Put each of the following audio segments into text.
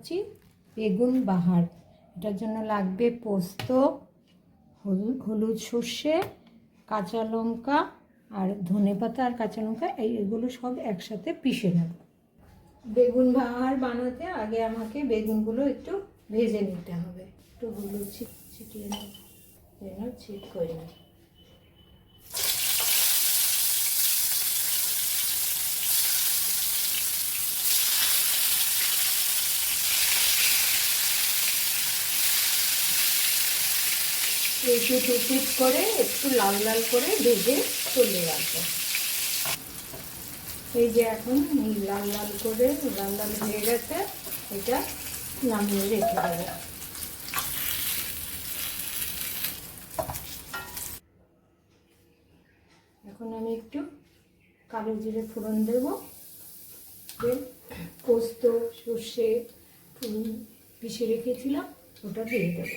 বানাচ্ছি বেগুন বাহার। এটার জন্য লাগবে পোস্ত, হলুদ, সর্ষে, কাঁচা লঙ্কা আর ধনেপাতা আর কাঁচা লঙ্কা, এইগুলো সব একসাথে পিষে নেব। বেগুন বাহার বানাতে আগে আমাকে বেগুনগুলো একটু ভেজে নিতে হবে। একটু হলুদ ছিটিয়ে নেব, যেন ছিট করে নেব। একটু করে একটু লাল লাল করে ভেজে তুলে রাখবো। এই যে এখন লাল লাল হয়ে গেছে, এটা নামিয়ে রেখে দেবো। এখন আমি একটু কালো জিরে ফোড়ন দেবো, পোস্ত সর্ষে পিষে রেখেছিলাম ওটা দিয়ে দেবো।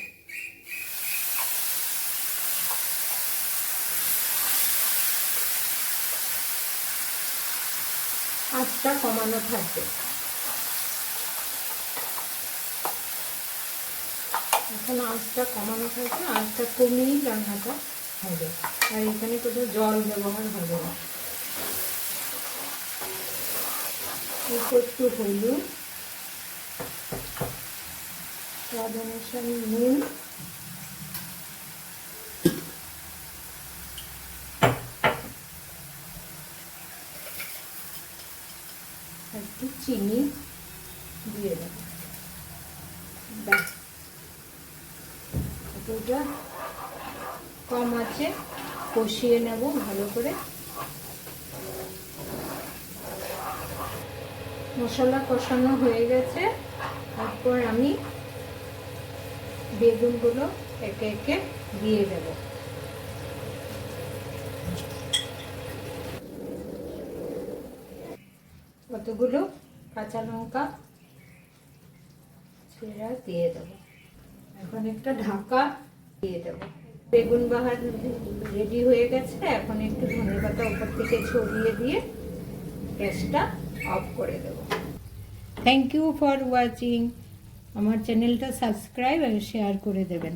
আঁচটা কমানো থাকবে। এখন আঁচটা কমানো থাকবে, আঁচটা কমিয়েই রান্নাটা হবে, আর এখানে কোনো জল ব্যবহার হবে না। একটু হলুদ, স্বাদ অনুসারে নুন, একটু চিনি দিয়ে দেব। এটা কম আছে কষিয়ে নেব ভালো করে। মশলা কষানো হয়ে গেছে, তারপর আমি বেগুনগুলো একে একে দিয়ে দেব। কতগুলো কাঁচা লঙ্কা ছেঁড়া দিয়ে দেব। এখন একটা ঢাকা দিয়ে দেব। বেগুন বাহার রেডি হয়ে গেছে। এখন একটু ধনেপাতা উপর থেকে ছড়িয়ে দিয়ে গ্যাসটা অফ করে দেব। Thank you for watching. আমার চ্যানেলটা সাবস্ক্রাইব আর শেয়ার করে দেবেন।